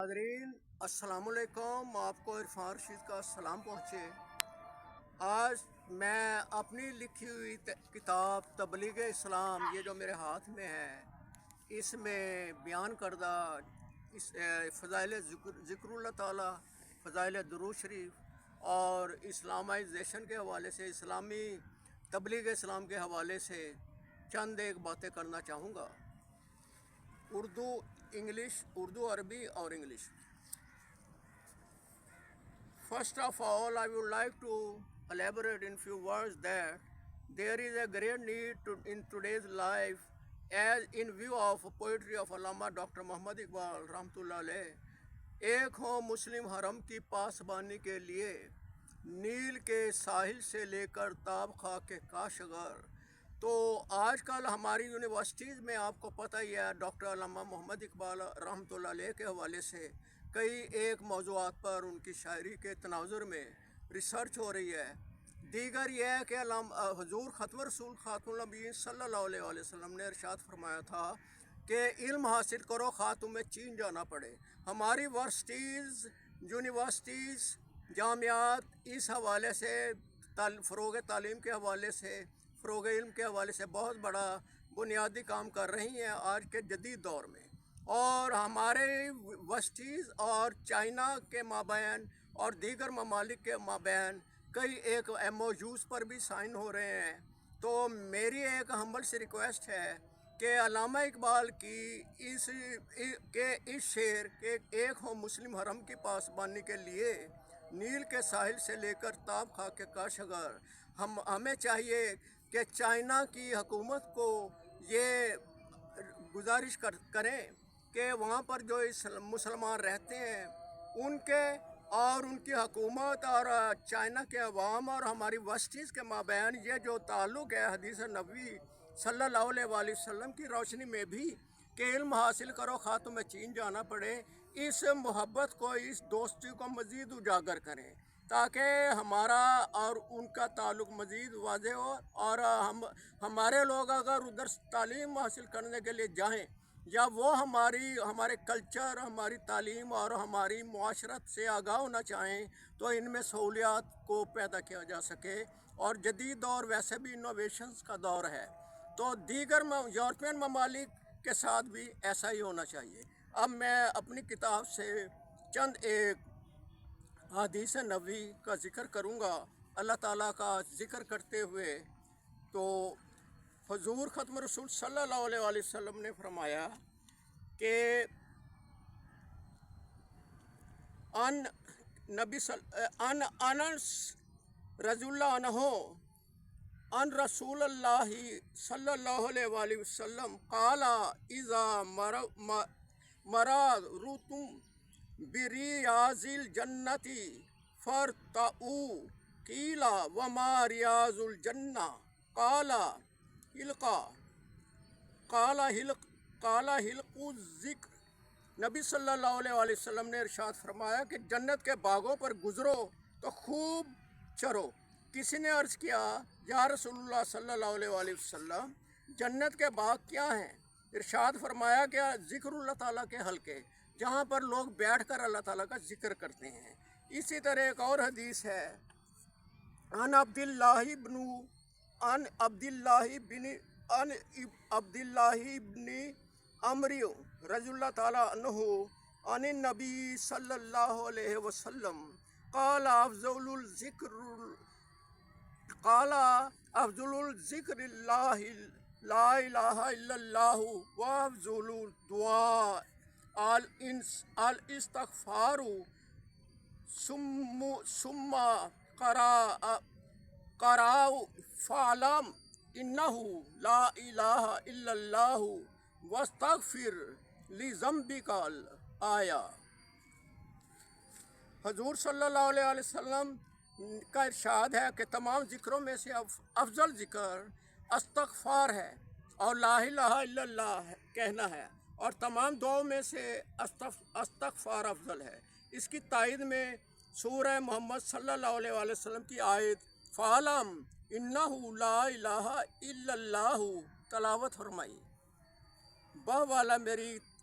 حاضرین السلام علیکم، آپ کو عرفان رشید کا سلام پہنچے۔ آج میں اپنی لکھی ہوئی کتاب تبلیغ اسلام، یہ جو میرے ہاتھ میں ہے، اس میں بیان کردہ فضائل ذکر اللہ تعالیٰ، فضائل درود شریف اور اسلامائزیشن کے حوالے سے، اسلامی تبلیغ اسلام کے حوالے سے چند ایک باتیں کرنا چاہوں گا۔ اردو عربی اور English. First of all, I would like to elaborate in few words that there is a great need in today's life, as in view of poetry of Allama Dr. Muhammad Iqbal Rahmatullah alayh, ایک ہو مسلم حرم کی پاسبانی کے لیے، نیل کے ساحل سے لے کر تاب خاک کے کاشغر۔ تو آج کل ہماری یونیورسٹیز میں آپ کو پتہ ہی ہے، ڈاکٹر علامہ محمد اقبال رحمۃ اللہ علیہ کے حوالے سے کئی ایک موضوعات پر ان کی شاعری کے تناظر میں ریسرچ ہو رہی ہے۔ دیگر یہ ہے کہ حضور ختم رسول خاتم النبیین صلی اللہ علیہ وسلم نے ارشاد فرمایا تھا کہ علم حاصل کرو خواہ تمہیں چین جانا پڑے۔ ہماری یونیورسٹیز جامعات اس حوالے سے فروغ تعلیم کے حوالے سے، فروغ علم کے حوالے سے بہت بڑا بنیادی کام کر رہی ہیں آج کے جدید دور میں، اور ہمارے یونیورسٹیز اور چائنا کے مابین اور دیگر ممالک کے مابین کئی ایک MOUs پر بھی سائن ہو رہے ہیں۔ تو میری ایک ہمبل سی ریکویسٹ ہے کہ علامہ اقبال کی اس شعر کہ ایک ہو مسلم حرم کی پاسبانی کے لیے، نیل کے ساحل سے لے کر تاب خاک کے کاشغر، ہمیں چاہیے کہ چائنا کی حکومت کو یہ گزارش کریں کہ وہاں پر جو مسلمان رہتے ہیں ان کے اور ان کی حکومت اور چائنا کے عوام اور ہماری یونیورسٹیز کے مابین یہ جو تعلق ہے حدیث نبوی صلی اللہ علیہ وآلہ وسلم کی روشنی میں بھی کہ علم حاصل کرو خواہ تمہیں چین جانا پڑے، اس محبت کو، اس دوستی کو مزید اجاگر کریں تاکہ ہمارا اور ان کا تعلق مزید واضح ہو، اور ہمارے لوگ اگر ادھر تعلیم حاصل کرنے کے لیے جائیں یا وہ ہمارے کلچر، ہماری تعلیم اور ہماری معاشرت سے آگاہ ہونا چاہیں تو ان میں سہولیات کو پیدا کیا جا سکے۔ اور جدید دور ویسے بھی انوویشنز کا دور ہے، تو دیگر یورپین ممالک کے ساتھ بھی ایسا ہی ہونا چاہیے۔ اب میں اپنی کتاب سے چند ایک حدیث نبوی کا ذکر کروں گا، اللہ تعالیٰ کا ذکر کرتے ہوئے۔ تو حضور ختم رسول صلی اللہ علیہ وآلہ وسلم نے فرمایا کہ انس رضی اللہ عنہ ان رسول اللہ صلی اللہ علیہ وآلہ وسلم قال اذا مررتم بریاض الجنت فارتعوا قیل وما ریاض الجنہ قال حلق الذکر۔ نبی صلی اللہ علیہ وآلہ وسلم نے ارشاد فرمایا کہ جنت کے باغوں پر گزرو تو خوب چرو۔ کسی نے عرض کیا یا رسول اللہ صلی اللہ علیہ وآلہ وسلم جنت کے باغ کیا ہیں؟ ارشاد فرمایا کہ ذکر اللہ تعالیٰ کے حلقے، جہاں پر لوگ بیٹھ کر اللہ تعالیٰ کا ذکر کرتے ہیں۔ اسی طرح ایک اور حدیث ہے، عن عبد اللہ بن عمرو رضی اللہ تعالیٰ عنہ عن النبی صلی اللہ علیہ وسلم قال افضل الذکر لا الہ الا اللہ وافضل الدعاء الاستغفار ثم قرأ فاعلم انہ لا الہ الا اللہ واستغفر لذنبک آیا۔ حضور صلی اللہ علیہ وسلم کا ارشاد ہے کہ تمام ذکروں میں سے افضل ذکر استغفار ہے اور لا الہ الا اللہ کہنا ہے، اور تمام دعاؤں میں سے استغفار افضل ہے۔ اس کی تائید میں سورہ محمد صلی اللہ علیہ وآلہ وسلم کی آیت فَعَلَمْ إِنَّهُ لَا إِلَٰهَ إِلَّا اللَّهُ تلاوت فرمائی۔ والا میری